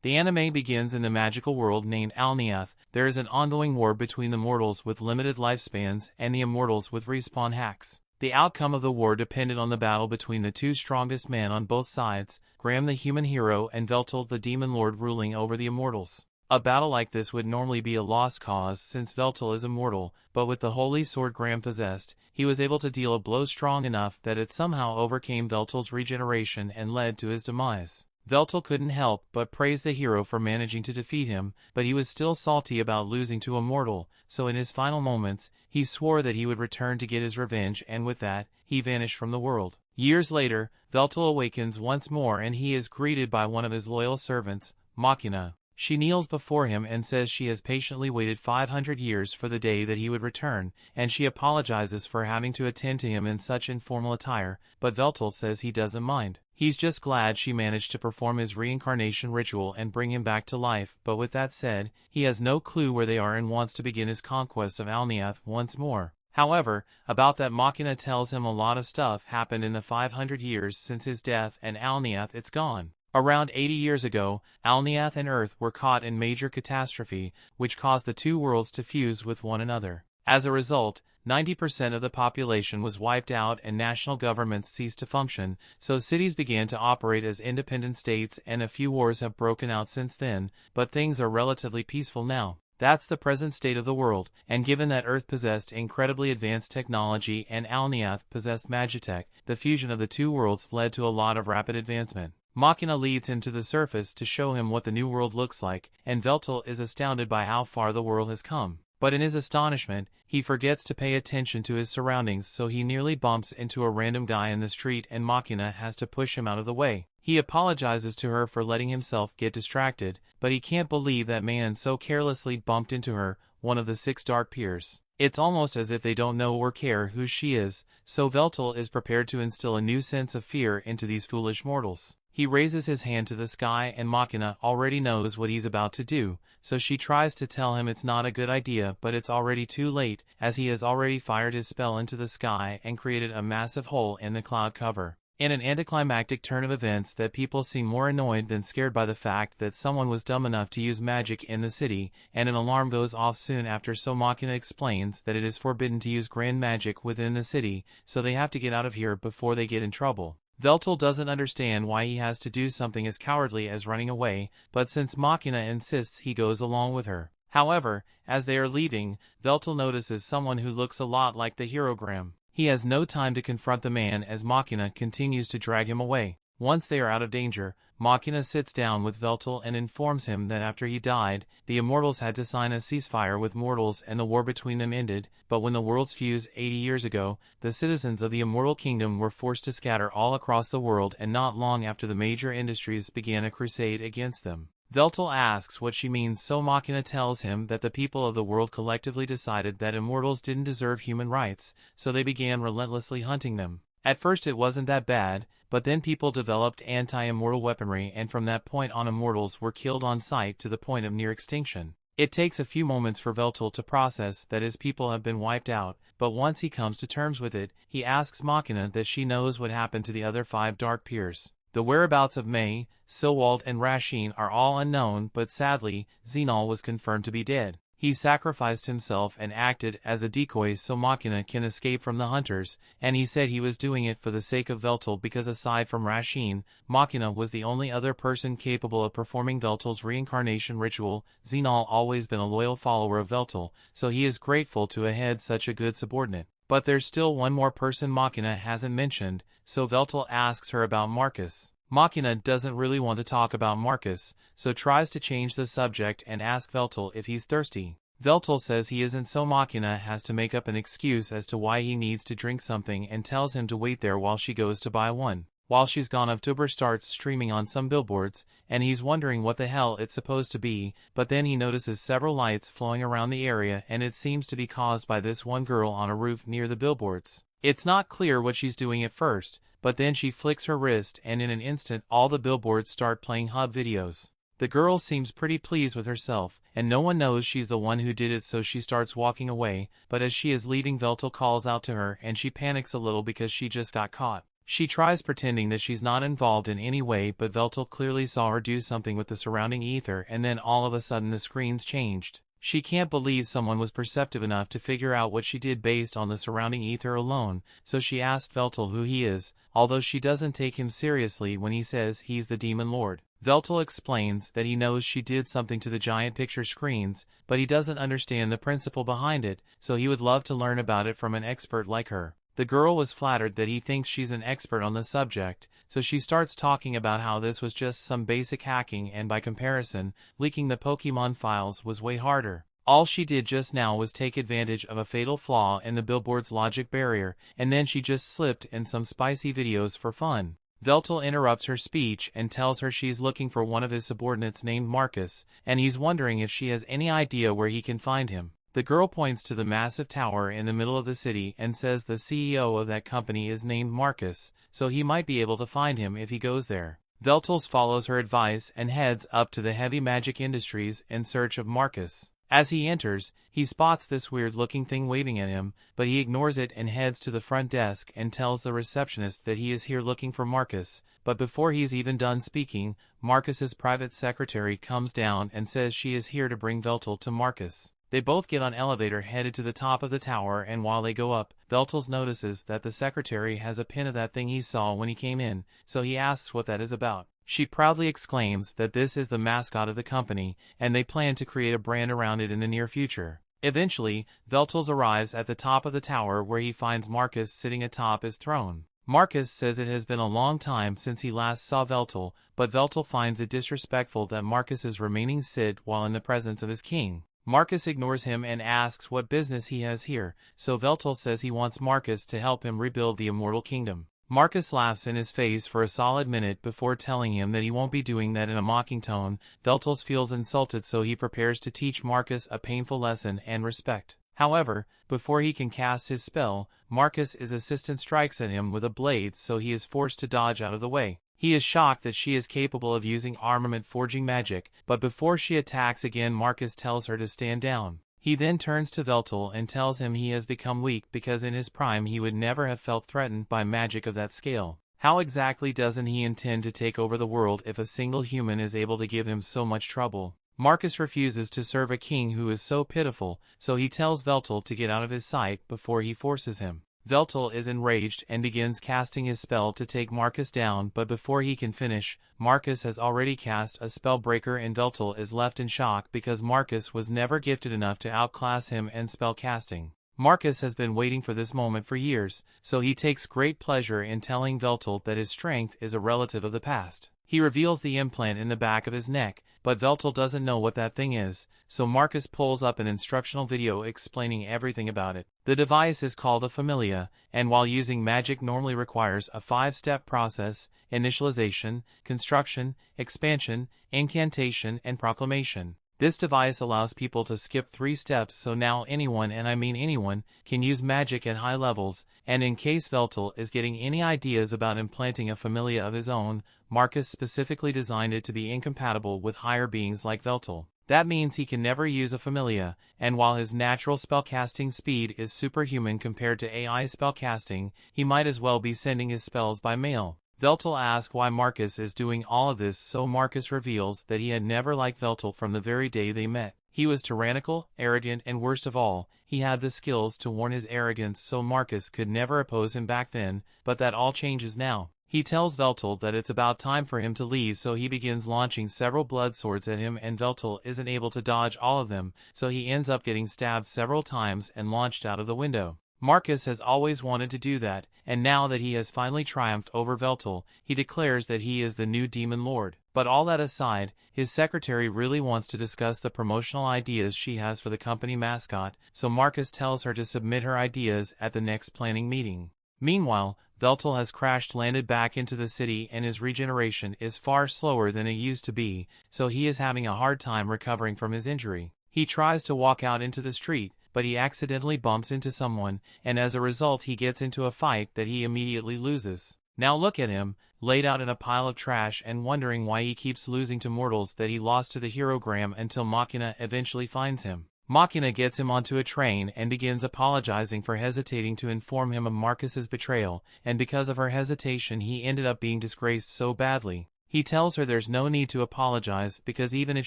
The anime begins in the magical world named Alneath. There is an ongoing war between the mortals with limited lifespans and the immortals with respawn hacks. The outcome of the war depended on the battle between the two strongest men on both sides, Graham the human hero and Veltol the demon lord ruling over the immortals. A battle like this would normally be a lost cause since Veltol is immortal, but with the holy sword Graham possessed, he was able to deal a blow strong enough that it somehow overcame Veltol's regeneration and led to his demise. Veltol couldn't help but praise the hero for managing to defeat him, but he was still salty about losing to a mortal, so in his final moments, he swore that he would return to get his revenge, and with that, he vanished from the world. Years later, Veltol awakens once more and he is greeted by one of his loyal servants, Machina. She kneels before him and says she has patiently waited 500 years for the day that he would return, and she apologizes for having to attend to him in such informal attire, but Veltol says he doesn't mind. He's just glad she managed to perform his reincarnation ritual and bring him back to life, but with that said, he has no clue where they are and wants to begin his conquest of Alneath once more. However, about that Machina tells him a lot of stuff happened in the 500 years since his death and Alneath it's gone. Around 80 years ago, Alneath and Earth were caught in major catastrophe, which caused the two worlds to fuse with one another. As a result, 90% of the population was wiped out and national governments ceased to function, so cities began to operate as independent states and a few wars have broken out since then, but things are relatively peaceful now. That's the present state of the world, and given that Earth possessed incredibly advanced technology and Alneath possessed magitech, the fusion of the two worlds led to a lot of rapid advancement. Machina leads him to the surface to show him what the new world looks like, and Veltol is astounded by how far the world has come. But in his astonishment, he forgets to pay attention to his surroundings, so he nearly bumps into a random guy in the street and Machina has to push him out of the way. He apologizes to her for letting himself get distracted, but he can't believe that man so carelessly bumped into her, one of the 6 dark peers. It's almost as if they don't know or care who she is, so Veltol is prepared to instill a new sense of fear into these foolish mortals. He raises his hand to the sky and Machina already knows what he's about to do, so she tries to tell him it's not a good idea, but it's already too late, as he has already fired his spell into the sky and created a massive hole in the cloud cover. In an anticlimactic turn of events that people seem more annoyed than scared by the fact that someone was dumb enough to use magic in the city, and an alarm goes off soon after, so Machina explains that it is forbidden to use grand magic within the city, so they have to get out of here before they get in trouble. Veltol doesn't understand why he has to do something as cowardly as running away, but since Machina insists, he goes along with her. However, as they are leaving, Veltol notices someone who looks a lot like the hero Graham. He has no time to confront the man as Machina continues to drag him away. Once they are out of danger, Machina sits down with Veltol and informs him that after he died, the immortals had to sign a ceasefire with mortals and the war between them ended, but when the worlds fused 80 years ago, the citizens of the immortal kingdom were forced to scatter all across the world, and not long after the major industries began a crusade against them. Veltol asks what she means, so Machina tells him that the people of the world collectively decided that immortals didn't deserve human rights, so they began relentlessly hunting them. At first it wasn't that bad, but then people developed anti-immortal weaponry, and from that point on immortals were killed on sight to the point of near extinction. It takes a few moments for Veltol to process that his people have been wiped out, but once he comes to terms with it, he asks Machina that she knows what happened to the other 5 dark peers. The whereabouts of May, Silwald and Rasheen are all unknown, but sadly, Xenol was confirmed to be dead. He sacrificed himself and acted as a decoy so Machina can escape from the hunters, and he said he was doing it for the sake of Veltol because aside from Rasheen, Machina was the only other person capable of performing Veltol's reincarnation ritual. Xenol always been a loyal follower of Veltol, so he is grateful to have had such a good subordinate. But there's still one more person Machina hasn't mentioned, so Veltol asks her about Marcus. Machina doesn't really want to talk about Marcus, so tries to change the subject and ask Veltol if he's thirsty. Veltol says he isn't, so Machina has to make up an excuse as to why he needs to drink something and tells him to wait there while she goes to buy one. While she's gone, a VTuber starts streaming on some billboards, and he's wondering what the hell it's supposed to be, but then he notices several lights flowing around the area, and it seems to be caused by this one girl on a roof near the billboards. It's not clear what she's doing at first, but then she flicks her wrist and in an instant all the billboards start playing hub videos. The girl seems pretty pleased with herself, and no one knows she's the one who did it, so she starts walking away, but as she is leaving, Veltol calls out to her and she panics a little because she just got caught. She tries pretending that she's not involved in any way, but Veltol clearly saw her do something with the surrounding ether, and then all of a sudden the screens changed. She can't believe someone was perceptive enough to figure out what she did based on the surrounding ether alone, so she asked Veltol who he is, although she doesn't take him seriously when he says he's the Demon Lord. Veltol explains that he knows she did something to the giant picture screens, but he doesn't understand the principle behind it, so he would love to learn about it from an expert like her. The girl was flattered that he thinks she's an expert on the subject, so she starts talking about how this was just some basic hacking, and by comparison, leaking the Pokemon files was way harder. All she did just now was take advantage of a fatal flaw in the billboard's logic barrier, and then she just slipped in some spicy videos for fun. Veltol interrupts her speech and tells her she's looking for one of his subordinates named Marcus, and he's wondering if she has any idea where he can find him. The girl points to the massive tower in the middle of the city and says the CEO of that company is named Marcus, so he might be able to find him if he goes there. Veltol follows her advice and heads up to the heavy magic industries in search of Marcus. As he enters, he spots this weird-looking thing waving at him, but he ignores it and heads to the front desk and tells the receptionist that he is here looking for Marcus, but before he's even done speaking, Marcus's private secretary comes down and says she is here to bring Veltol to Marcus. They both get on elevator headed to the top of the tower, and while they go up, Veltol notices that the secretary has a pin of that thing he saw when he came in, so he asks what that is about. She proudly exclaims that this is the mascot of the company, and they plan to create a brand around it in the near future. Eventually, Veltol arrives at the top of the tower where he finds Marcus sitting atop his throne. Marcus says it has been a long time since he last saw Veltol, but Veltol finds it disrespectful that Marcus is remaining sit while in the presence of his king. Marcus ignores him and asks what business he has here, so Veltol says he wants Marcus to help him rebuild the Immortal Kingdom. Marcus laughs in his face for a solid minute before telling him that he won't be doing that in a mocking tone. Veltol feels insulted, so he prepares to teach Marcus a painful lesson and respect. However, before he can cast his spell, Marcus's assistant strikes at him with a blade, so he is forced to dodge out of the way. He is shocked that she is capable of using armament forging magic, but before she attacks again, Marcus tells her to stand down. He then turns to Veltol and tells him he has become weak because in his prime he would never have felt threatened by magic of that scale. How exactly doesn't he intend to take over the world if a single human is able to give him so much trouble? Marcus refuses to serve a king who is so pitiful, so he tells Veltol to get out of his sight before he forces him. Veltol is enraged and begins casting his spell to take Marcus down, but before he can finish, Marcus has already cast a spell breaker and Veltol is left in shock because Marcus was never gifted enough to outclass him in spell casting. Marcus has been waiting for this moment for years, so he takes great pleasure in telling Veltol that his strength is a relative of the past. He reveals the implant in the back of his neck, but Veltol doesn't know what that thing is, so Marcus pulls up an instructional video explaining everything about it. The device is called a familia, and while using magic normally requires a 5-step process: initialization, construction, expansion, incantation, and proclamation. This device allows people to skip 3 steps, so now anyone, and I mean anyone, can use magic at high levels, and in case Veltol is getting any ideas about implanting a familia of his own, Marcus specifically designed it to be incompatible with higher beings like Veltol. That means he can never use a familia, and while his natural spellcasting speed is superhuman compared to AI spellcasting, he might as well be sending his spells by mail. Veltol asks why Marcus is doing all of this, so Marcus reveals that he had never liked Veltol from the very day they met. He was tyrannical, arrogant, and worst of all, he had the skills to warn his arrogance, so Marcus could never oppose him back then, but that all changes now. He tells Veltol that it's about time for him to leave, so he begins launching several blood swords at him, and Veltol isn't able to dodge all of them, so he ends up getting stabbed several times and launched out of the window. Marcus has always wanted to do that, and now that he has finally triumphed over Veltol, he declares that he is the new Demon Lord. But all that aside, his secretary really wants to discuss the promotional ideas she has for the company mascot, so Marcus tells her to submit her ideas at the next planning meeting. Meanwhile, Veltol has crash-landed back into the city and his regeneration is far slower than it used to be, so he is having a hard time recovering from his injury. He tries to walk out into the street, but he accidentally bumps into someone, and as a result he gets into a fight that he immediately loses. Now look at him, laid out in a pile of trash and wondering why he keeps losing to mortals that he lost to the herogram until Machina eventually finds him. Machina gets him onto a train and begins apologizing for hesitating to inform him of Marcus's betrayal, and because of her hesitation he ended up being disgraced so badly. He tells her there's no need to apologize because even if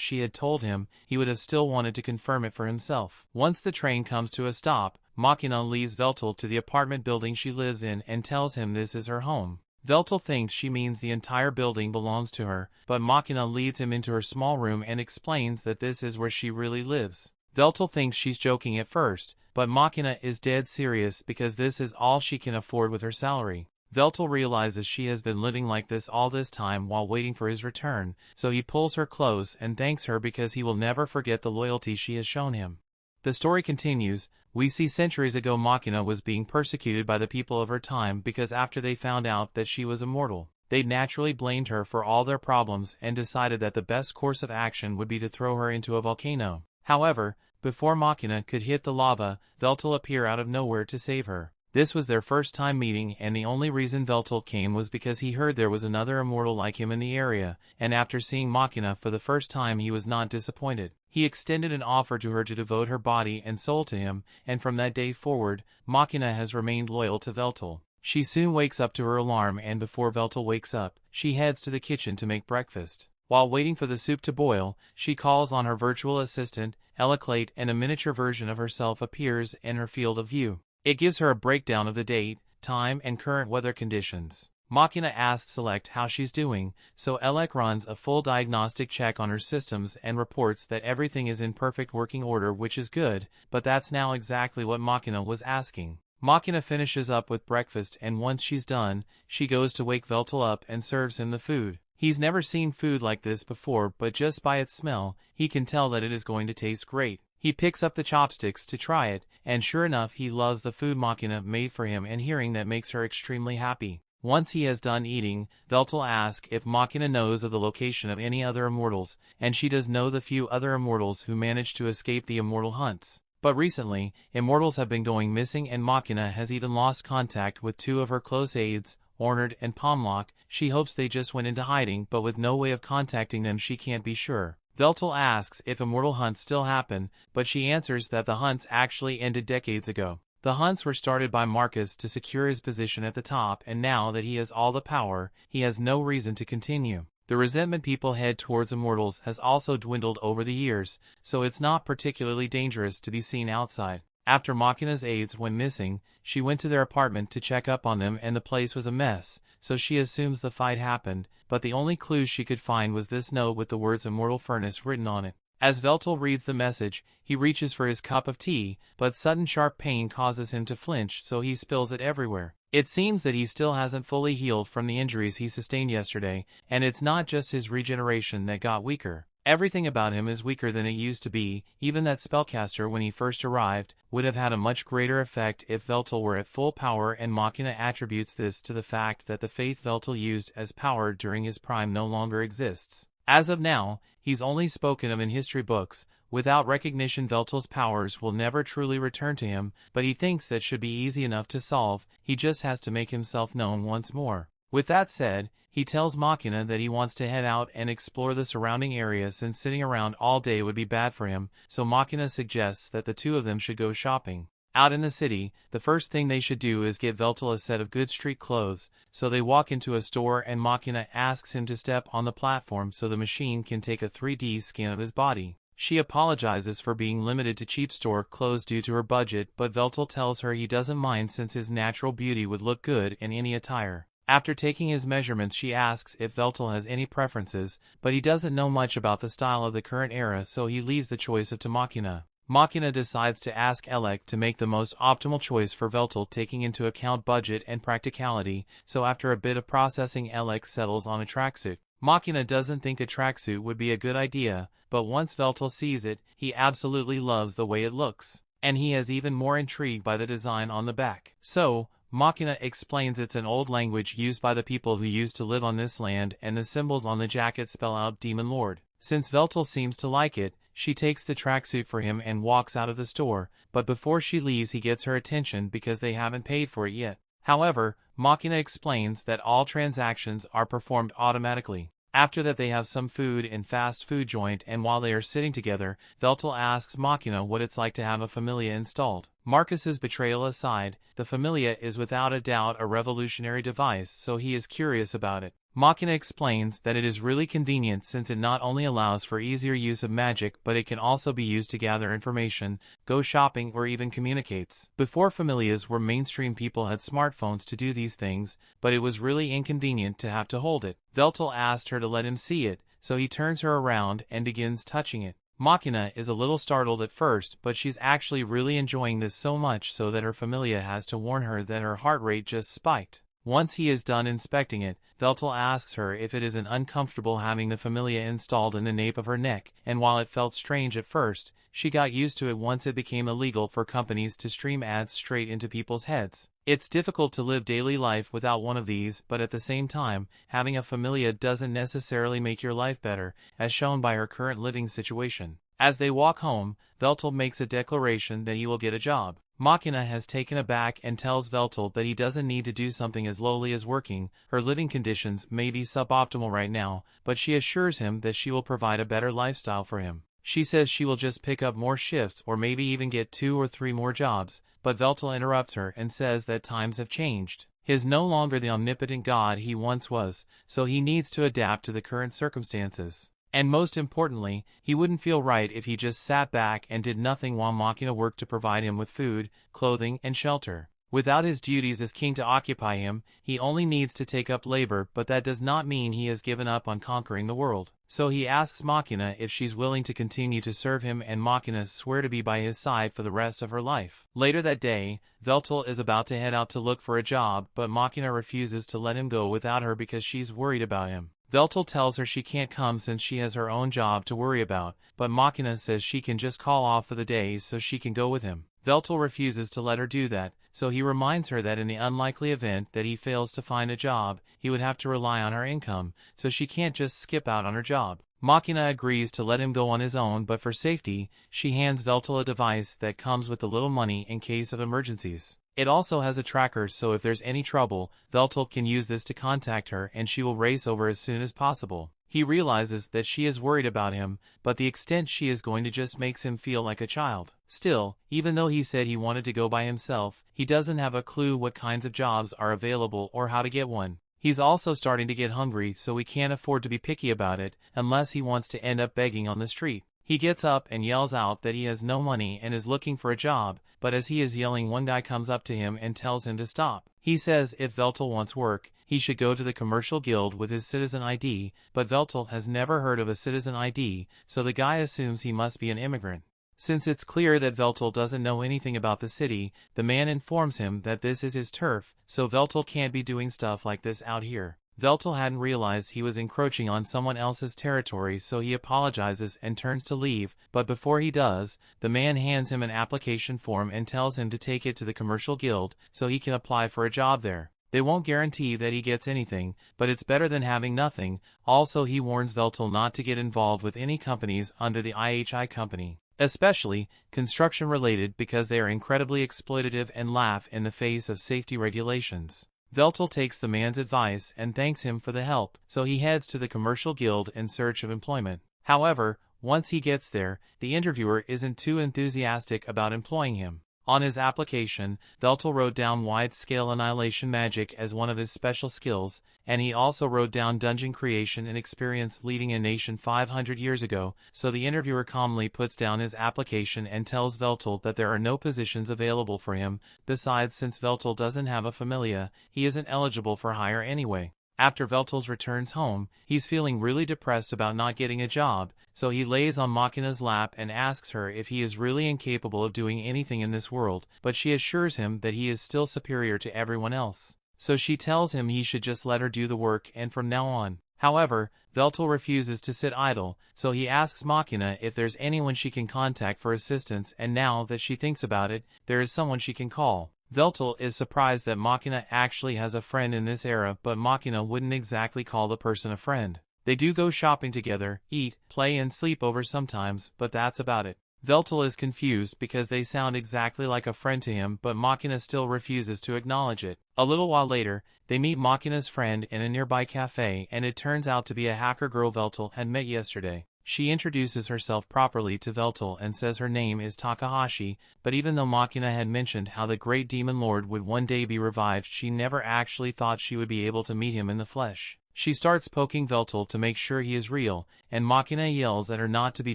she had told him, he would have still wanted to confirm it for himself. Once the train comes to a stop, Machina leaves Veltol to the apartment building she lives in and tells him this is her home. Veltol thinks she means the entire building belongs to her, but Machina leads him into her small room and explains that this is where she really lives. Veltol thinks she's joking at first, but Machina is dead serious because this is all she can afford with her salary. Veltol realizes she has been living like this all this time while waiting for his return, so he pulls her close and thanks her because he will never forget the loyalty she has shown him. The story continues. We see centuries ago Machina was being persecuted by the people of her time because after they found out that she was immortal, they naturally blamed her for all their problems and decided that the best course of action would be to throw her into a volcano. However, before Machina could hit the lava, Veltol appeared out of nowhere to save her. This was their first time meeting, and the only reason Veltol came was because he heard there was another immortal like him in the area, and after seeing Machina for the first time he was not disappointed. He extended an offer to her to devote her body and soul to him, and from that day forward, Machina has remained loyal to Veltol. She soon wakes up to her alarm, and before Veltol wakes up, she heads to the kitchen to make breakfast. While waiting for the soup to boil, she calls on her virtual assistant, Eliclate, and a miniature version of herself appears in her field of view. It gives her a breakdown of the date, time, and current weather conditions. Machina asks Select how she's doing, so Elec runs a full diagnostic check on her systems and reports that everything is in perfect working order, which is good, but that's now exactly what Machina was asking. Machina finishes up with breakfast, and once she's done, she goes to wake Veltol up and serves him the food. He's never seen food like this before, but just by its smell, he can tell that it is going to taste great. He picks up the chopsticks to try it, and sure enough he loves the food Machina made for him, and hearing that makes her extremely happy. Once he has done eating, Veltol asks if Machina knows of the location of any other immortals, and she does know the few other immortals who managed to escape the immortal hunts. But recently, immortals have been going missing, and Machina has even lost contact with two of her close aides, Ornard and Pomlock. She hopes they just went into hiding, but with no way of contacting them she can't be sure. Veltol asks if immortal hunts still happen, but she answers that the hunts actually ended decades ago. The hunts were started by Marcus to secure his position at the top, and now that he has all the power, he has no reason to continue. The resentment people head towards immortals has also dwindled over the years, so it's not particularly dangerous to be seen outside. After Machina's aides went missing, she went to their apartment to check up on them, and the place was a mess, so she assumes the fight happened, but the only clues she could find was this note with the words Immortal Furnace written on it. As Veltol reads the message, he reaches for his cup of tea, but sudden sharp pain causes him to flinch, so he spills it everywhere. It seems that he still hasn't fully healed from the injuries he sustained yesterday, and it's not just his regeneration that got weaker. Everything about him is weaker than it used to be. Even that spellcaster when he first arrived would have had a much greater effect if Veltol were at full power, and Machina attributes this to the fact that the faith Veltol used as power during his prime no longer exists. As of now, he's only spoken of in history books. Without recognition, Veltol's powers will never truly return to him, but he thinks that should be easy enough to solve. He just has to make himself known once more. With that said, he tells Machina that he wants to head out and explore the surrounding area since sitting around all day would be bad for him, so Machina suggests that the two of them should go shopping. Out in the city, the first thing they should do is get Veltol a set of good street clothes, so they walk into a store and Machina asks him to step on the platform so the machine can take a 3D scan of his body. She apologizes for being limited to cheap store clothes due to her budget, but Veltol tells her he doesn't mind since his natural beauty would look good in any attire. After taking his measurements, she asks if Veltol has any preferences, but he doesn't know much about the style of the current era, so he leaves the choice up to Machina. Machina decides to ask Elec to make the most optimal choice for Veltol, taking into account budget and practicality, so after a bit of processing Elec settles on a tracksuit. Machina doesn't think a tracksuit would be a good idea, but once Veltol sees it, he absolutely loves the way it looks, and he is even more intrigued by the design on the back. So, Machina explains it's an old language used by the people who used to live on this land, and the symbols on the jacket spell out Demon Lord. Since Veltol seems to like it, she takes the tracksuit for him and walks out of the store, but before she leaves he gets her attention because they haven't paid for it yet. However, Machina explains that all transactions are performed automatically. After that they have some food in fast food joint, and while they are sitting together, Veltol asks Machina what it's like to have a familia installed. Marcus's betrayal aside, the familia is without a doubt a revolutionary device, so he is curious about it. Machina explains that it is really convenient since it not only allows for easier use of magic, but it can also be used to gather information, go shopping, or even communicates. Before familias were mainstream, people had smartphones to do these things, but it was really inconvenient to have to hold it. Veltol asked her to let him see it, so he turns her around and begins touching it. Machina is a little startled at first, but she's actually really enjoying this so much so that her familia has to warn her that her heart rate just spiked. Once he is done inspecting it, Veltol asks her if it isn't uncomfortable having the familia installed in the nape of her neck, and while it felt strange at first, she got used to it once it became illegal for companies to stream ads straight into people's heads. It's difficult to live daily life without one of these, but at the same time, having a familia doesn't necessarily make your life better, as shown by her current living situation. As they walk home, Veltol makes a declaration that he will get a job. Machina has taken aback and tells Veltol that he doesn't need to do something as lowly as working. Her living conditions may be suboptimal right now, but she assures him that she will provide a better lifestyle for him. She says she will just pick up more shifts or maybe even get 2 or 3 more jobs, but Veltol interrupts her and says that times have changed. He is no longer the omnipotent god he once was, so he needs to adapt to the current circumstances. And most importantly, he wouldn't feel right if he just sat back and did nothing while Machina worked to provide him with food, clothing, and shelter. Without his duties as king to occupy him, he only needs to take up labor, but that does not mean he has given up on conquering the world. So he asks Machina if she's willing to continue to serve him, and Machina swears to be by his side for the rest of her life. Later that day, Veltol is about to head out to look for a job, but Machina refuses to let him go without her because she's worried about him. Veltol tells her she can't come since she has her own job to worry about, but Machina says she can just call off for the day so she can go with him. Veltol refuses to let her do that, so he reminds her that in the unlikely event that he fails to find a job, he would have to rely on her income, so she can't just skip out on her job. Machina agrees to let him go on his own, but for safety, she hands Veltol a device that comes with a little money in case of emergencies. It also has a tracker, so if there's any trouble, Veltol can use this to contact her and she will race over as soon as possible. He realizes that she is worried about him, but the extent she is going to just makes him feel like a child. Still, even though he said he wanted to go by himself, he doesn't have a clue what kinds of jobs are available or how to get one. He's also starting to get hungry, so he can't afford to be picky about it, unless he wants to end up begging on the street. He gets up and yells out that he has no money and is looking for a job, but as he is yelling, one guy comes up to him and tells him to stop. He says if Veltol wants work, he should go to the commercial guild with his citizen ID, but Veltol has never heard of a citizen ID, so the guy assumes he must be an immigrant. Since it's clear that Veltol doesn't know anything about the city, the man informs him that this is his turf, so Veltol can't be doing stuff like this out here. Veltol hadn't realized he was encroaching on someone else's territory, so he apologizes and turns to leave, but before he does, the man hands him an application form and tells him to take it to the commercial guild so he can apply for a job there. They won't guarantee that he gets anything, but it's better than having nothing. Also, he warns Veltol not to get involved with any companies under the IHI company, especially construction-related, because they are incredibly exploitative and laugh in the face of safety regulations. Veltol takes the man's advice and thanks him for the help, so he heads to the commercial guild in search of employment. However, once he gets there, the interviewer isn't too enthusiastic about employing him. On his application, Veltol wrote down wide-scale annihilation magic as one of his special skills, and he also wrote down dungeon creation and experience leading a nation 500 years ago, so the interviewer calmly puts down his application and tells Veltol that there are no positions available for him. Besides, since Veltol doesn't have a familia, he isn't eligible for hire anyway. After Veltol returns home, he's feeling really depressed about not getting a job, so he lays on Machina's lap and asks her if he is really incapable of doing anything in this world, but she assures him that he is still superior to everyone else. So she tells him he should just let her do the work and from now on. However, Veltol refuses to sit idle, so he asks Machina if there's anyone she can contact for assistance, and now that she thinks about it, there is someone she can call. Veltol is surprised that Machina actually has a friend in this era, but Machina wouldn't exactly call the person a friend. They do go shopping together, eat, play and sleep over sometimes, but that's about it. Veltol is confused because they sound exactly like a friend to him, but Machina still refuses to acknowledge it. A little while later, they meet Machina's friend in a nearby cafe, and it turns out to be a hacker girl Veltol had met yesterday. She introduces herself properly to Veltol and says her name is Takahashi, but even though Machina had mentioned how the great demon lord would one day be revived, she never actually thought she would be able to meet him in the flesh. She starts poking Veltol to make sure he is real, and Machina yells at her not to be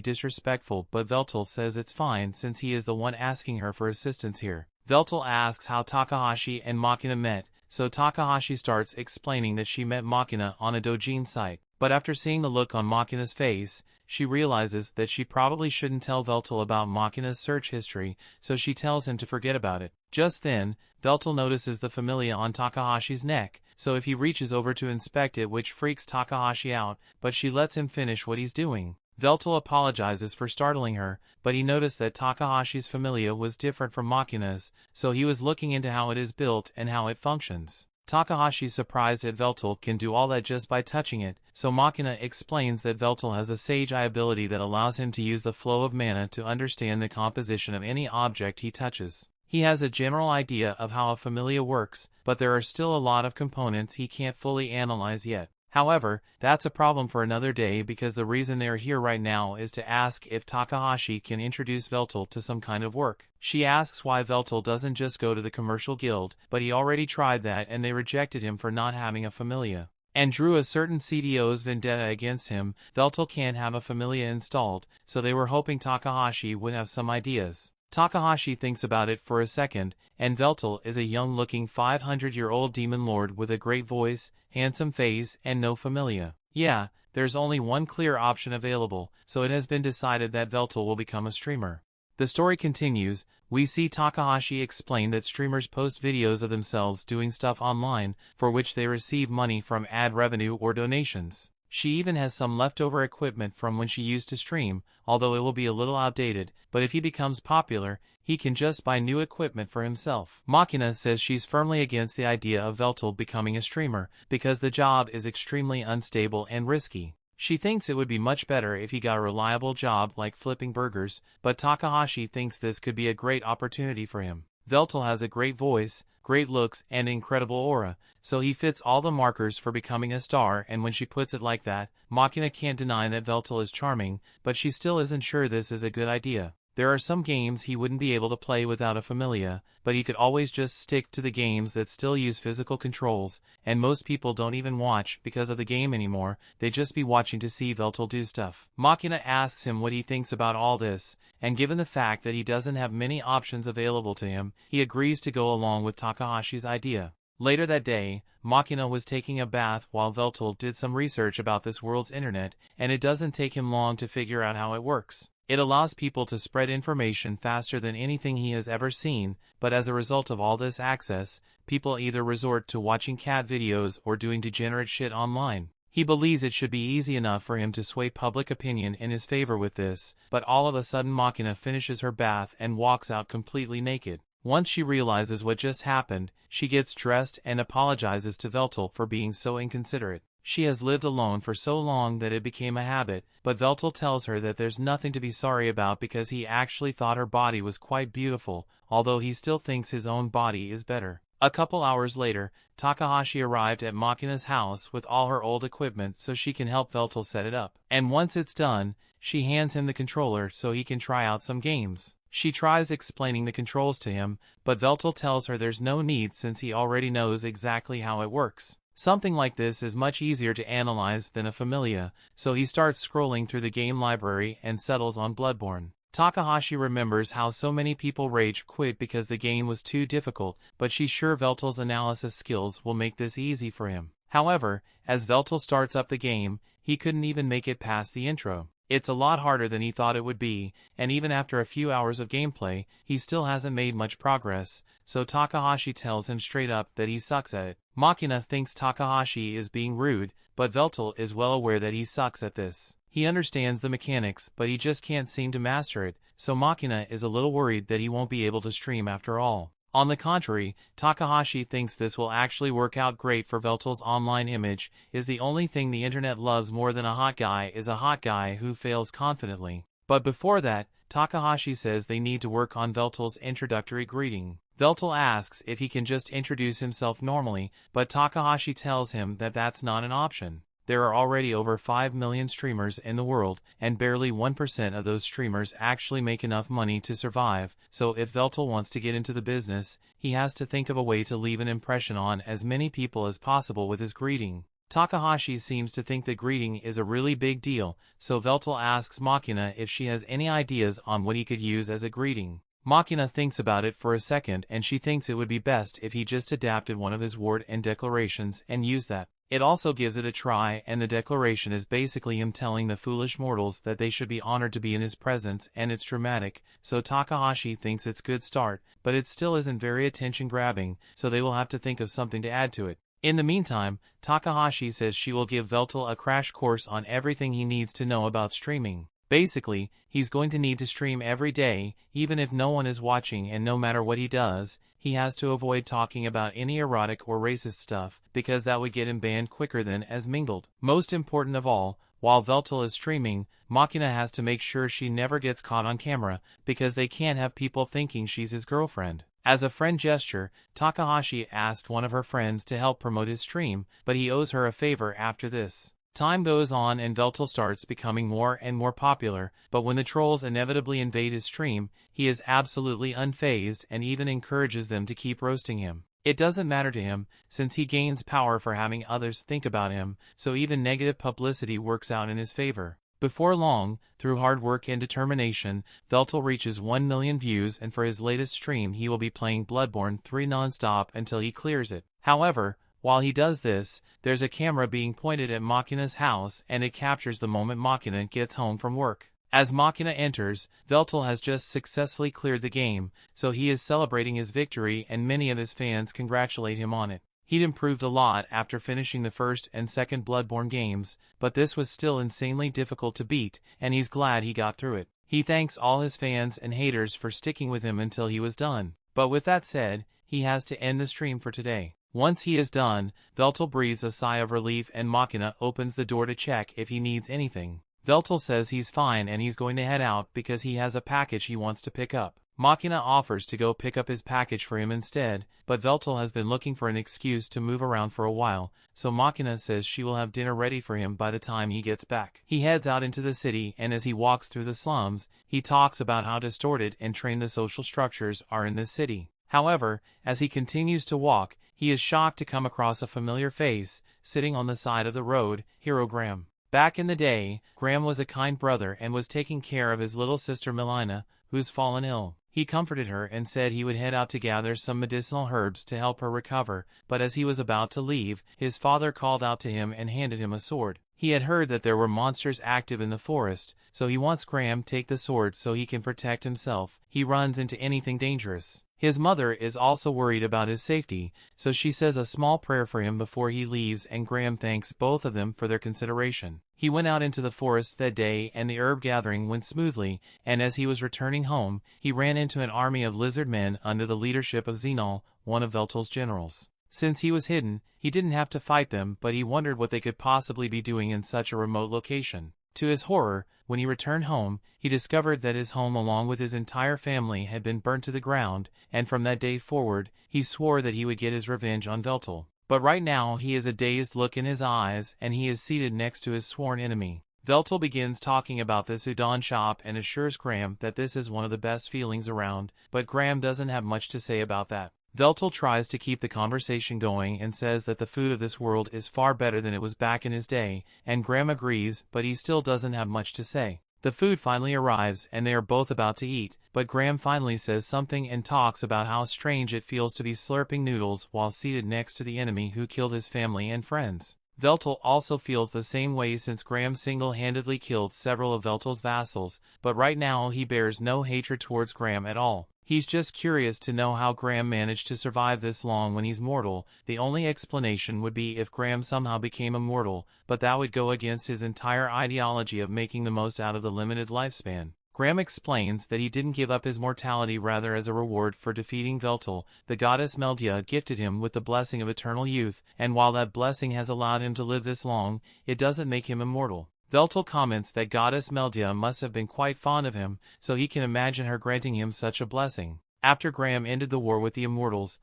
disrespectful, but Veltol says it's fine since he is the one asking her for assistance here. Veltol asks how Takahashi and Machina met, so Takahashi starts explaining that she met Machina on a doujin site. But after seeing the look on Machina's face, she realizes that she probably shouldn't tell Veltol about Machina's search history, so she tells him to forget about it. Just then, Veltol notices the familia on Takahashi's neck, so if he reaches over to inspect it, which freaks Takahashi out, but she lets him finish what he's doing. Veltol apologizes for startling her, but he noticed that Takahashi's familia was different from Machina's, so he was looking into how it is built and how it functions. Takahashi's surprised that Veltol can do all that just by touching it, so Machina explains that Veltol has a sage eye ability that allows him to use the flow of mana to understand the composition of any object he touches. He has a general idea of how a familia works, but there are still a lot of components he can't fully analyze yet. However, that's a problem for another day because the reason they are here right now is to ask if Takahashi can introduce Veltol to some kind of work. She asks why Veltol doesn't just go to the commercial guild, but he already tried that and they rejected him for not having a familia, and drew a certain CDO's vendetta against him. Veltol can't have a familia installed, so they were hoping Takahashi would have some ideas. Takahashi thinks about it for a second, and Veltol is a young-looking 500-year-old demon lord with a great voice, handsome face, and no familia. Yeah, there's only one clear option available, so it has been decided that Veltol will become a streamer. The story continues. We see Takahashi explain that streamers post videos of themselves doing stuff online, for which they receive money from ad revenue or donations. She even has some leftover equipment from when she used to stream, although it will be a little outdated, but if he becomes popular, he can just buy new equipment for himself. Machina says she's firmly against the idea of Veltol becoming a streamer, because the job is extremely unstable and risky. She thinks it would be much better if he got a reliable job like flipping burgers, but Takahashi thinks this could be a great opportunity for him. Veltol has a great voice, great looks, and incredible aura, so he fits all the markers for becoming a star, and when she puts it like that, Machina can't deny that Veltol is charming, but she still isn't sure this is a good idea. There are some games he wouldn't be able to play without a familia, but he could always just stick to the games that still use physical controls, and most people don't even watch because of the game anymore, they just be watching to see Veltol do stuff. Machina asks him what he thinks about all this, and given the fact that he doesn't have many options available to him, he agrees to go along with Takahashi's idea. Later that day, Machina was taking a bath while Veltol did some research about this world's internet, and it doesn't take him long to figure out how it works. It allows people to spread information faster than anything he has ever seen, but as a result of all this access, people either resort to watching cat videos or doing degenerate shit online. He believes it should be easy enough for him to sway public opinion in his favor with this, but all of a sudden Machina finishes her bath and walks out completely naked. Once she realizes what just happened, she gets dressed and apologizes to Veltol for being so inconsiderate. She has lived alone for so long that it became a habit, but Veltol tells her that there's nothing to be sorry about because he actually thought her body was quite beautiful, although he still thinks his own body is better. A couple hours later, Takahashi arrived at Machina's house with all her old equipment so she can help Veltol set it up. And once it's done, she hands him the controller so he can try out some games. She tries explaining the controls to him, but Veltol tells her there's no need since he already knows exactly how it works. Something like this is much easier to analyze than a familia, so he starts scrolling through the game library and settles on Bloodborne. Takahashi remembers how so many people rage quit because the game was too difficult, but she's sure Veltol's analysis skills will make this easy for him. However, as Veltol starts up the game, he couldn't even make it past the intro. It's a lot harder than he thought it would be, and even after a few hours of gameplay, he still hasn't made much progress, so Takahashi tells him straight up that he sucks at it. Machina thinks Takahashi is being rude, but Veltol is well aware that he sucks at this. He understands the mechanics, but he just can't seem to master it, so Machina is a little worried that he won't be able to stream after all. On the contrary, Takahashi thinks this will actually work out great for Veltol's online image. Is the only thing the internet loves more than a hot guy is a hot guy who fails confidently. But before that, Takahashi says they need to work on Veltol's introductory greeting. Veltol asks if he can just introduce himself normally, but Takahashi tells him that that's not an option. There are already over 5 million streamers in the world, and barely 1% of those streamers actually make enough money to survive, so if Veltol wants to get into the business, he has to think of a way to leave an impression on as many people as possible with his greeting. Takahashi seems to think that greeting is a really big deal, so Veltol asks Machina if she has any ideas on what he could use as a greeting. Machina thinks about it for a second and she thinks it would be best if he just adapted one of his word and declarations and used that. It also gives it a try, and the declaration is basically him telling the foolish mortals that they should be honored to be in his presence, and it's dramatic, so Takahashi thinks it's a good start, but it still isn't very attention-grabbing, so they will have to think of something to add to it. In the meantime, Takahashi says she will give Veltol a crash course on everything he needs to know about streaming. Basically, he's going to need to stream every day, even if no one is watching, and no matter what he does, he has to avoid talking about any erotic or racist stuff, because that would get him banned quicker than as mingled. Most important of all, while Veltol is streaming, Machina has to make sure she never gets caught on camera, because they can't have people thinking she's his girlfriend. As a friend gesture, Takahashi asked one of her friends to help promote his stream, but he owes her a favor after this. Time goes on and Veltol starts becoming more and more popular, but when the trolls inevitably invade his stream, he is absolutely unfazed and even encourages them to keep roasting him. It doesn't matter to him, since he gains power for having others think about him, so even negative publicity works out in his favor. Before long, through hard work and determination, Veltol reaches 1 million views, and for his latest stream he will be playing Bloodborne 3 non-stop until he clears it. However, while he does this, there's a camera being pointed at Machina's house and it captures the moment Machina gets home from work. As Machina enters, Veltol has just successfully cleared the game, so he is celebrating his victory and many of his fans congratulate him on it. He'd improved a lot after finishing the first and second Bloodborne games, but this was still insanely difficult to beat, and he's glad he got through it. He thanks all his fans and haters for sticking with him until he was done. But with that said, he has to end the stream for today. Once he is done, Veltol breathes a sigh of relief and Machina opens the door to check if he needs anything. Veltol says he's fine and he's going to head out because he has a package he wants to pick up. Machina offers to go pick up his package for him instead, but Veltol has been looking for an excuse to move around for a while, so Machina says she will have dinner ready for him by the time he gets back. He heads out into the city, and as he walks through the slums, he talks about how distorted and trained the social structures are in this city. However, as he continues to walk, he is shocked to come across a familiar face, sitting on the side of the road, Hero Graham. Back in the day, Graham was a kind brother and was taking care of his little sister Melina, who's fallen ill. He comforted her and said he would head out to gather some medicinal herbs to help her recover, but as he was about to leave, his father called out to him and handed him a sword. He had heard that there were monsters active in the forest, so he wants Graham to take the sword so he can protect himself. He runs into anything dangerous. His mother is also worried about his safety, so she says a small prayer for him before he leaves, and Graham thanks both of them for their consideration. He went out into the forest that day and the herb gathering went smoothly, and as he was returning home, he ran into an army of lizard men under the leadership of Xenol, one of Veltol's generals. Since he was hidden, he didn't have to fight them, but he wondered what they could possibly be doing in such a remote location. To his horror, when he returned home, he discovered that his home along with his entire family had been burnt to the ground, and from that day forward, he swore that he would get his revenge on Veltol. But right now he has a dazed look in his eyes, and he is seated next to his sworn enemy. Veltol begins talking about this udon shop and assures Graham that this is one of the best feelings around, but Graham doesn't have much to say about that. Veltol tries to keep the conversation going and says that the food of this world is far better than it was back in his day, and Graham agrees, but he still doesn't have much to say. The food finally arrives and they are both about to eat, but Graham finally says something and talks about how strange it feels to be slurping noodles while seated next to the enemy who killed his family and friends. Veltol also feels the same way since Graham single-handedly killed several of Veltol's vassals, but right now he bears no hatred towards Graham at all. He's just curious to know how Graham managed to survive this long when he's mortal. The only explanation would be if Graham somehow became immortal, but that would go against his entire ideology of making the most out of the limited lifespan. Graham explains that he didn't give up his mortality, rather as a reward for defeating Veltol, the goddess Meldia gifted him with the blessing of eternal youth, and while that blessing has allowed him to live this long, it doesn't make him immortal. Veltol comments that goddess Meldia must have been quite fond of him, so he can imagine her granting him such a blessing. After Graham ended the war with the immortals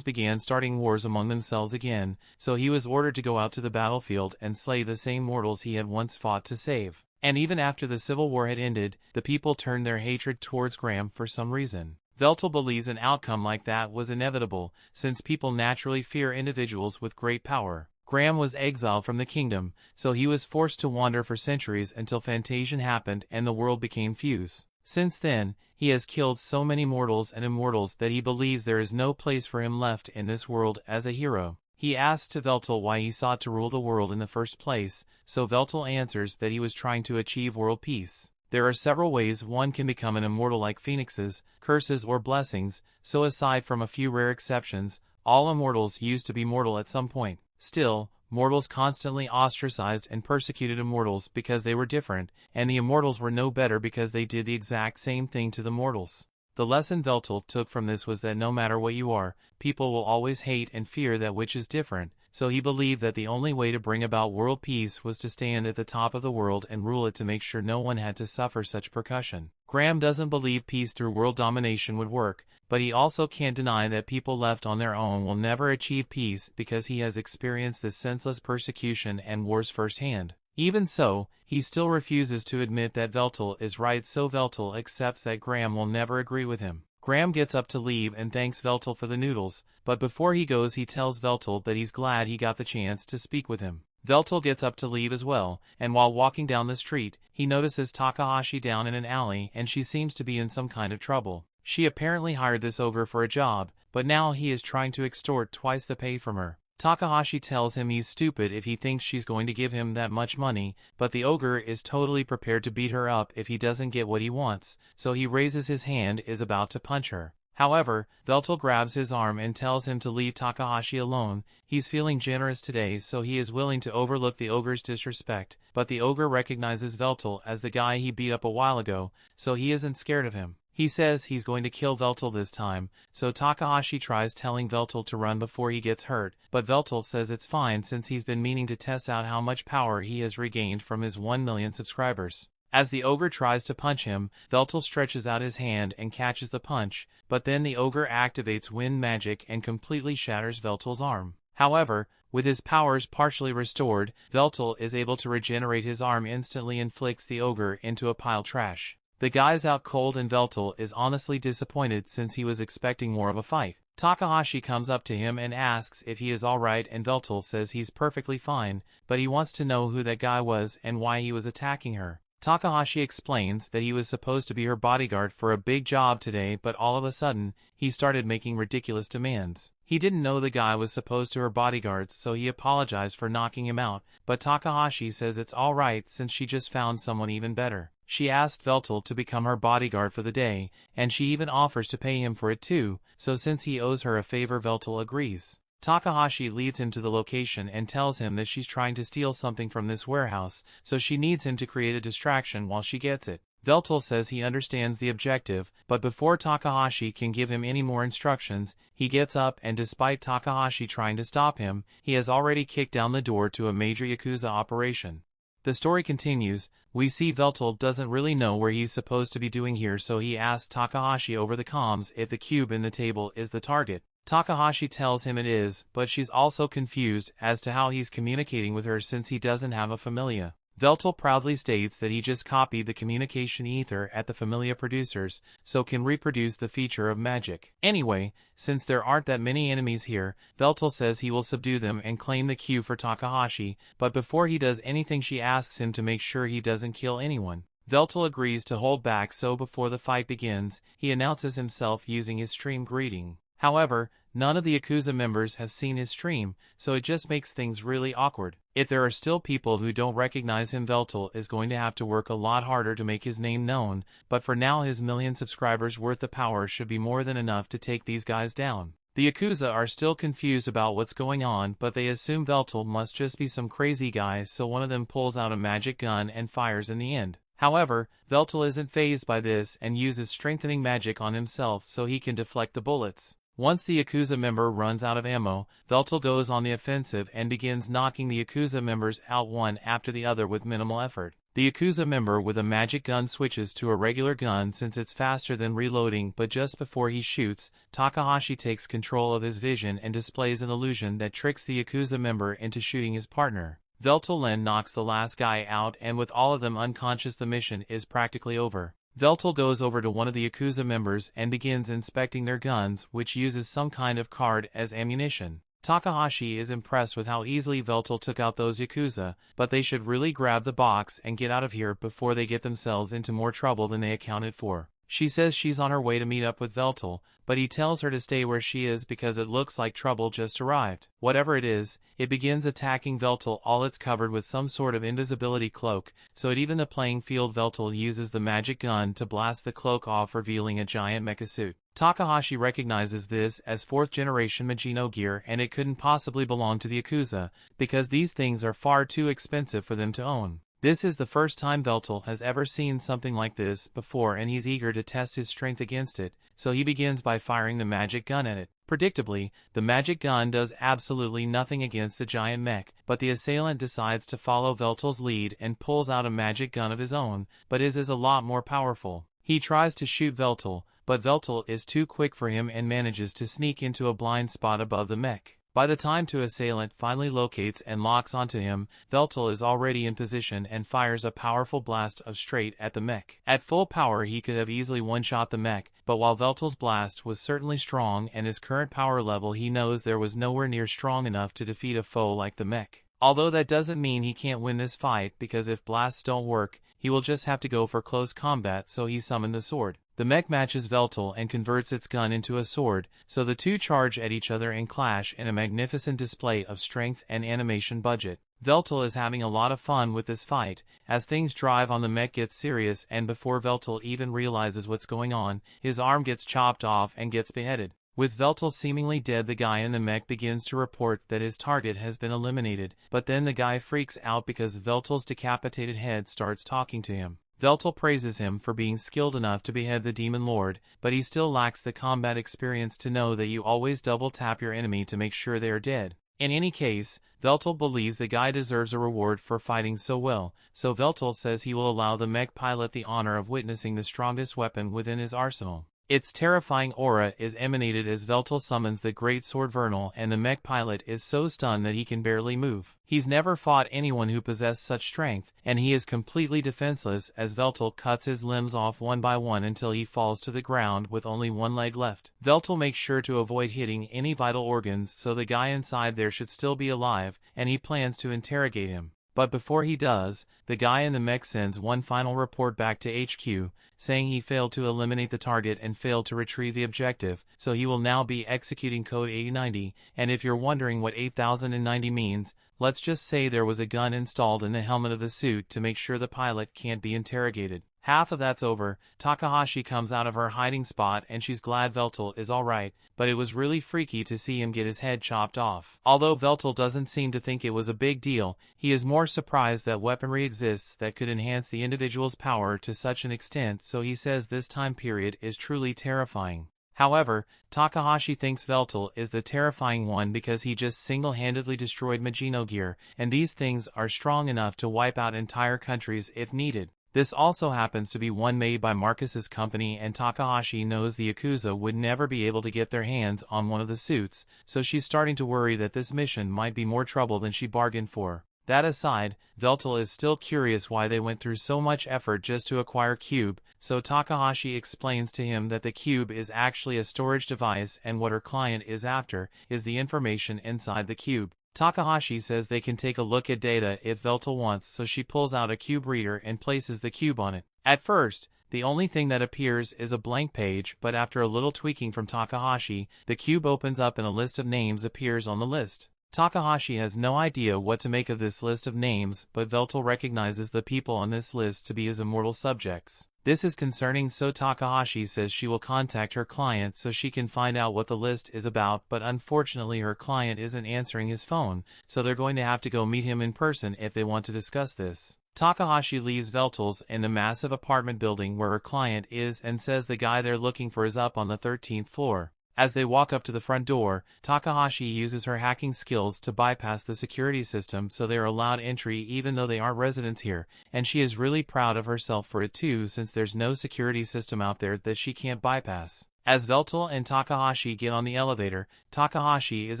began starting wars among themselves again, so he was ordered to go out to the battlefield and slay the same mortals he had once fought to save. And even after the civil war had ended, the people turned their hatred towards Graham for some reason. Veltol believes an outcome like that was inevitable, since people naturally fear individuals with great power. Graham was exiled from the kingdom, so he was forced to wander for centuries until Fantasion happened and the world became fused. Since then, he has killed so many mortals and immortals that he believes there is no place for him left in this world as a hero. He asks to Veltol why he sought to rule the world in the first place, so Veltol answers that he was trying to achieve world peace. There are several ways one can become an immortal, like phoenixes, curses, or blessings, so aside from a few rare exceptions, all immortals used to be mortal at some point. Still, mortals constantly ostracized and persecuted immortals because they were different, and the immortals were no better because they did the exact same thing to the mortals. The lesson Veltol took from this was that no matter what you are, people will always hate and fear that which is different, so he believed that the only way to bring about world peace was to stand at the top of the world and rule it to make sure no one had to suffer such persecution. Graham doesn't believe peace through world domination would work, but he also can't deny that people left on their own will never achieve peace because he has experienced this senseless persecution and wars firsthand. Even so, he still refuses to admit that Veltol is right, so Veltol accepts that Graham will never agree with him. Graham gets up to leave and thanks Veltol for the noodles, but before he goes he tells Veltol that he's glad he got the chance to speak with him. Veltol gets up to leave as well, and while walking down the street, he notices Takahashi down in an alley and she seems to be in some kind of trouble. She apparently hired this ogre for a job, but now he is trying to extort twice the pay from her. Takahashi tells him he's stupid if he thinks she's going to give him that much money, but the ogre is totally prepared to beat her up if he doesn't get what he wants, so he raises his hand is about to punch her. However, Veltol grabs his arm and tells him to leave Takahashi alone. He's feeling generous today, so he is willing to overlook the ogre's disrespect, but the ogre recognizes Veltol as the guy he beat up a while ago, so he isn't scared of him. He says he's going to kill Veltol this time, so Takahashi tries telling Veltol to run before he gets hurt, but Veltol says it's fine since he's been meaning to test out how much power he has regained from his 1 million subscribers. As the ogre tries to punch him, Veltol stretches out his hand and catches the punch, but then the ogre activates wind magic and completely shatters Veltol's arm. However, with his powers partially restored, Veltol is able to regenerate his arm instantly and flicks the ogre into a pile of trash. The guy's out cold and Veltol is honestly disappointed since he was expecting more of a fight. Takahashi comes up to him and asks if he is alright and Veltol says he's perfectly fine, but he wants to know who that guy was and why he was attacking her. Takahashi explains that he was supposed to be her bodyguard for a big job today, but all of a sudden, he started making ridiculous demands. He didn't know the guy was supposed to her bodyguards, so he apologized for knocking him out, but Takahashi says it's alright since she just found someone even better. She asked Veltol to become her bodyguard for the day, and she even offers to pay him for it too, so since he owes her a favor, Veltol agrees. Takahashi leads him to the location and tells him that she's trying to steal something from this warehouse, so she needs him to create a distraction while she gets it. Veltol says he understands the objective, but before Takahashi can give him any more instructions, he gets up and despite Takahashi trying to stop him, he has already kicked down the door to a major Yakuza operation. The story continues. We see Veltol doesn't really know where he's supposed to be doing here, so he asks Takahashi over the comms if the cube in the table is the target. Takahashi tells him it is, but she's also confused as to how he's communicating with her since he doesn't have a familia. Veltol proudly states that he just copied the communication ether at the familia producers, so can reproduce the feature of magic. Anyway, since there aren't that many enemies here, Veltol says he will subdue them and claim the cube for Takahashi, but before he does anything she asks him to make sure he doesn't kill anyone. Veltol agrees to hold back, so before the fight begins, he announces himself using his stream greeting. However, none of the Yakuza members has seen his stream, so it just makes things really awkward. If there are still people who don't recognize him, Veltol is going to have to work a lot harder to make his name known, but for now his 1 million subscribers worth of power should be more than enough to take these guys down. The Yakuza are still confused about what's going on, but they assume Veltol must just be some crazy guy, so one of them pulls out a magic gun and fires in the end. However, Veltol isn't fazed by this and uses strengthening magic on himself so he can deflect the bullets. Once the Yakuza member runs out of ammo, Veltol goes on the offensive and begins knocking the Yakuza members out one after the other with minimal effort. The Yakuza member with a magic gun switches to a regular gun since it's faster than reloading, but just before he shoots, Takahashi takes control of his vision and displays an illusion that tricks the Yakuza member into shooting his partner. Veltol then knocks the last guy out, and with all of them unconscious, the mission is practically over. Veltol goes over to one of the Yakuza members and begins inspecting their guns, which uses some kind of card as ammunition. Takahashi is impressed with how easily Veltol took out those Yakuza, but they should really grab the box and get out of here before they get themselves into more trouble than they accounted for. She says she's on her way to meet up with Veltol, but he tells her to stay where she is because it looks like trouble just arrived. Whatever it is, it begins attacking Veltol. All it's covered with some sort of invisibility cloak, so it even the playing field. Veltol uses the magic gun to blast the cloak off, revealing a giant mecha suit. Takahashi recognizes this as 4th generation Magino gear, and it couldn't possibly belong to the Yakuza, because these things are far too expensive for them to own. This is the first time Veltol has ever seen something like this before, and he's eager to test his strength against it, so he begins by firing the magic gun at it. Predictably, the magic gun does absolutely nothing against the giant mech, but the assailant decides to follow Veltol's lead and pulls out a magic gun of his own, but is a lot more powerful. He tries to shoot Veltol, but Veltol is too quick for him and manages to sneak into a blind spot above the mech. By the time the assailant finally locates and locks onto him, Veltol is already in position and fires a powerful blast of straight at the mech. At full power, he could have easily one-shot the mech, but while Veltol's blast was certainly strong and his current power level, he knows there was nowhere near strong enough to defeat a foe like the mech. Although that doesn't mean he can't win this fight, because if blasts don't work, he will just have to go for close combat, so he summoned the sword. The mech matches Veltol and converts its gun into a sword, so the two charge at each other and clash in a magnificent display of strength and animation budget. Veltol is having a lot of fun with this fight, as things drive on. The mech gets serious, and before Veltol even realizes what's going on, his arm gets chopped off and gets beheaded. With Veltol seemingly dead, the guy in the mech begins to report that his target has been eliminated, but then the guy freaks out because Veltol's decapitated head starts talking to him. Veltol praises him for being skilled enough to behead the Demon Lord, but he still lacks the combat experience to know that you always double tap your enemy to make sure they are dead. In any case, Veltol believes the guy deserves a reward for fighting so well, so Veltol says he will allow the mech pilot the honor of witnessing the strongest weapon within his arsenal. Its terrifying aura is emanated as Veltol summons the great sword Vernal, and the mech pilot is so stunned that he can barely move. He's never fought anyone who possessed such strength, and he is completely defenseless as Veltol cuts his limbs off one by one until he falls to the ground with only one leg left. Veltol makes sure to avoid hitting any vital organs, so the guy inside there should still be alive, and he plans to interrogate him. But before he does, the guy in the mech sends one final report back to HQ, saying he failed to eliminate the target and failed to retrieve the objective, so he will now be executing Code 8090, and if you're wondering what 8090 means, let's just say there was a gun installed in the helmet of the suit to make sure the pilot can't be interrogated. Half of that's over. Takahashi comes out of her hiding spot and she's glad Veltol is alright, but it was really freaky to see him get his head chopped off. Although Veltol doesn't seem to think it was a big deal, he is more surprised that weaponry exists that could enhance the individual's power to such an extent, so he says this time period is truly terrifying. However, Takahashi thinks Veltol is the terrifying one because he just single-handedly destroyed Magino gear, and these things are strong enough to wipe out entire countries if needed. This also happens to be one made by Marcus's company, and Takahashi knows the Yakuza would never be able to get their hands on one of the suits, so she's starting to worry that this mission might be more trouble than she bargained for. That aside, Veltol is still curious why they went through so much effort just to acquire Cube, so Takahashi explains to him that the Cube is actually a storage device and what her client is after is the information inside the Cube. Takahashi says they can take a look at data if Veltol wants, so she pulls out a cube reader and places the cube on it. At first, the only thing that appears is a blank page, but after a little tweaking from Takahashi, the cube opens up and a list of names appears on the list. Takahashi has no idea what to make of this list of names, but Veltol recognizes the people on this list to be his immortal subjects. This is concerning, so Takahashi says she will contact her client so she can find out what the list is about, but unfortunately her client isn't answering his phone, so they're going to have to go meet him in person if they want to discuss this. Takahashi leaves Veltol's in the massive apartment building where her client is and says the guy they're looking for is up on the 13th floor. As they walk up to the front door, Takahashi uses her hacking skills to bypass the security system so they are allowed entry even though they aren't residents here, and she is really proud of herself for it too since there's no security system out there that she can't bypass. As Veltol and Takahashi get on the elevator, Takahashi is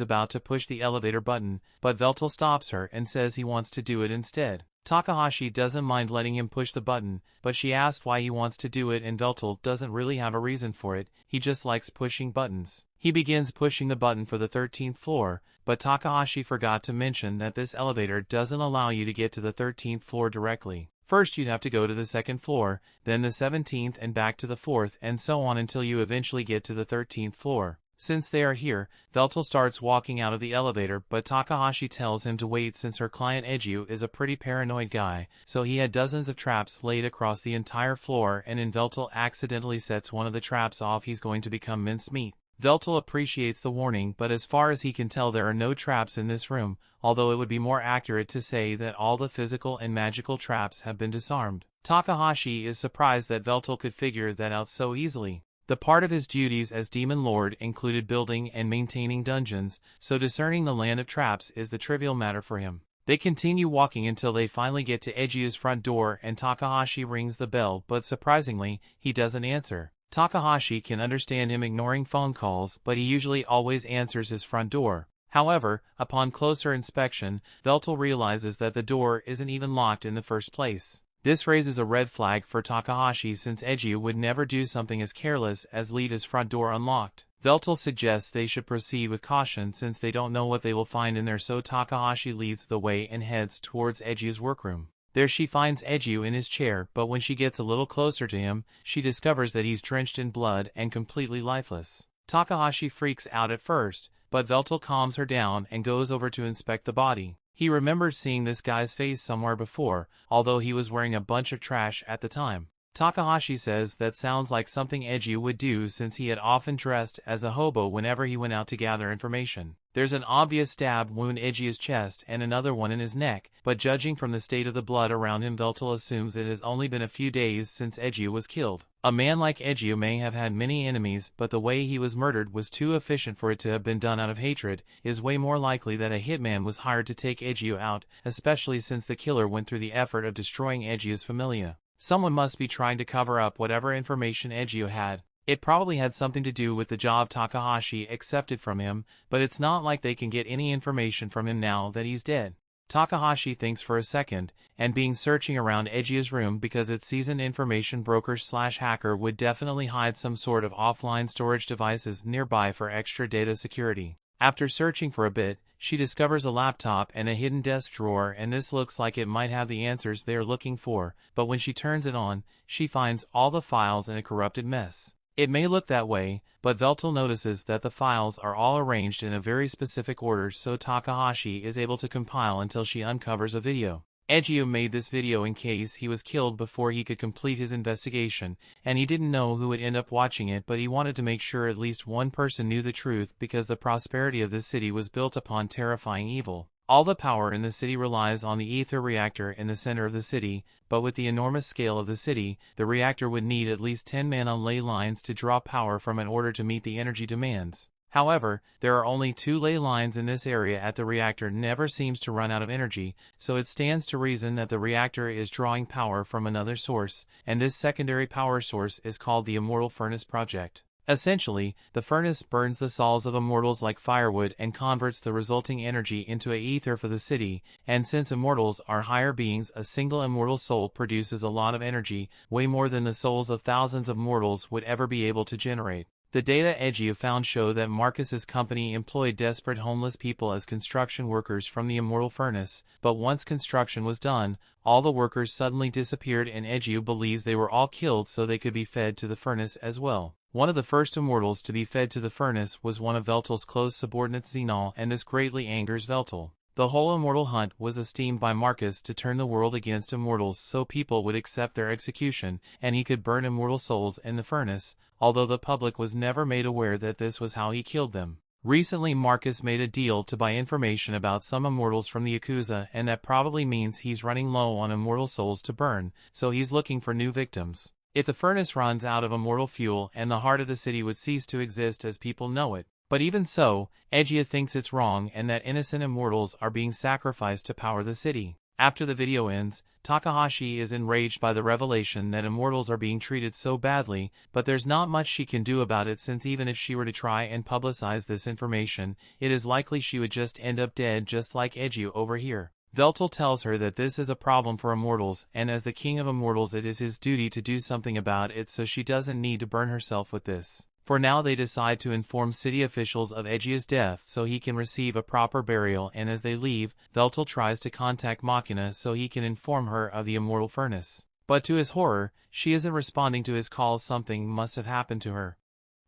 about to push the elevator button, but Veltol stops her and says he wants to do it instead. Takahashi doesn't mind letting him push the button, but she asks why he wants to do it and Veltol doesn't really have a reason for it, he just likes pushing buttons. He begins pushing the button for the 13th floor, but Takahashi forgot to mention that this elevator doesn't allow you to get to the 13th floor directly. First you'd have to go to the 2nd floor, then the 17th and back to the 4th and so on until you eventually get to the 13th floor. Since they are here, Veltol starts walking out of the elevator but Takahashi tells him to wait since her client Eiju is a pretty paranoid guy, so he had dozens of traps laid across the entire floor and in Veltol accidentally sets one of the traps off he's going to become mincemeat. Veltol appreciates the warning but as far as he can tell there are no traps in this room, although it would be more accurate to say that all the physical and magical traps have been disarmed. Takahashi is surprised that Veltol could figure that out so easily. The part of his duties as Demon Lord included building and maintaining dungeons, so discerning the land of traps is the trivial matter for him. They continue walking until they finally get to Eiju's front door and Takahashi rings the bell but surprisingly, he doesn't answer. Takahashi can understand him ignoring phone calls but he usually always answers his front door. However, upon closer inspection, Veltol realizes that the door isn't even locked in the first place. This raises a red flag for Takahashi since Eiju would never do something as careless as leave his front door unlocked. Veltol suggests they should proceed with caution since they don't know what they will find in there, so Takahashi leads the way and heads towards Eiju's workroom. There she finds Eiju in his chair, but when she gets a little closer to him, she discovers that he's drenched in blood and completely lifeless. Takahashi freaks out at first, but Veltol calms her down and goes over to inspect the body. He remembers seeing this guy's face somewhere before, although he was wearing a bunch of trash at the time. Takahashi says that sounds like something Eiju would do since he had often dressed as a hobo whenever he went out to gather information. There's an obvious stab wound in Eiju's chest and another one in his neck, but judging from the state of the blood around him, Veltol assumes it has only been a few days since Eiju was killed. A man like Eiju may have had many enemies, but the way he was murdered was too efficient for it to have been done out of hatred. It is way more likely that a hitman was hired to take Eiju out, especially since the killer went through the effort of destroying Eiju's familia. Someone must be trying to cover up whatever information Eiju had. It probably had something to do with the job Takahashi accepted from him, but it's not like they can get any information from him now that he's dead. Takahashi thinks for a second, and being searching around Eiju's room because its seasoned information broker/hacker would definitely hide some sort of offline storage devices nearby for extra data security. After searching for a bit, she discovers a laptop and a hidden desk drawer, and this looks like it might have the answers they are looking for, but when she turns it on, she finds all the files in a corrupted mess. It may look that way, but Veltol notices that the files are all arranged in a very specific order, so Takahashi is able to compile until she uncovers a video. Eiju made this video in case he was killed before he could complete his investigation, and he didn't know who would end up watching it, but he wanted to make sure at least one person knew the truth because the prosperity of this city was built upon terrifying evil. All the power in the city relies on the ether reactor in the center of the city, but with the enormous scale of the city, the reactor would need at least 10 men on ley lines to draw power from in order to meet the energy demands. However, there are only 2 ley lines in this area as the reactor never seems to run out of energy, so it stands to reason that the reactor is drawing power from another source, and this secondary power source is called the Immortal Furnace Project. Essentially, the furnace burns the souls of immortals like firewood and converts the resulting energy into a ether for the city, and since immortals are higher beings, a single immortal soul produces a lot of energy, way more than the souls of thousands of mortals would ever be able to generate. The data Eiju found show that Marcus's company employed desperate homeless people as construction workers from the Immortal Furnace, but once construction was done, all the workers suddenly disappeared and Eiju believes they were all killed so they could be fed to the furnace as well. One of the first immortals to be fed to the furnace was one of Veltol's close subordinates, Xenol, and this greatly angers Veltol. The whole immortal hunt was esteemed by Marcus to turn the world against immortals so people would accept their execution, and he could burn immortal souls in the furnace, although the public was never made aware that this was how he killed them. Recently Marcus made a deal to buy information about some immortals from the Yakuza, and that probably means he's running low on immortal souls to burn, so he's looking for new victims. If the furnace runs out of immortal fuel and the heart of the city would cease to exist as people know it. But even so, Eiji thinks it's wrong and that innocent immortals are being sacrificed to power the city. After the video ends, Takahashi is enraged by the revelation that immortals are being treated so badly, but there's not much she can do about it since even if she were to try and publicize this information, it is likely she would just end up dead just like Eiji over here. Veltol tells her that this is a problem for immortals, and as the king of immortals it is his duty to do something about it so she doesn't need to burn herself with this. For now they decide to inform city officials of Eiji's death so he can receive a proper burial, and as they leave, Veltol tries to contact Machina so he can inform her of the immortal furnace. But to his horror, she isn't responding to his calls. Something must have happened to her.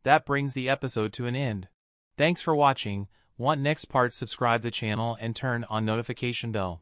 That brings the episode to an end. Thanks for watching. Want next part? Subscribe the channel and turn on notification bell.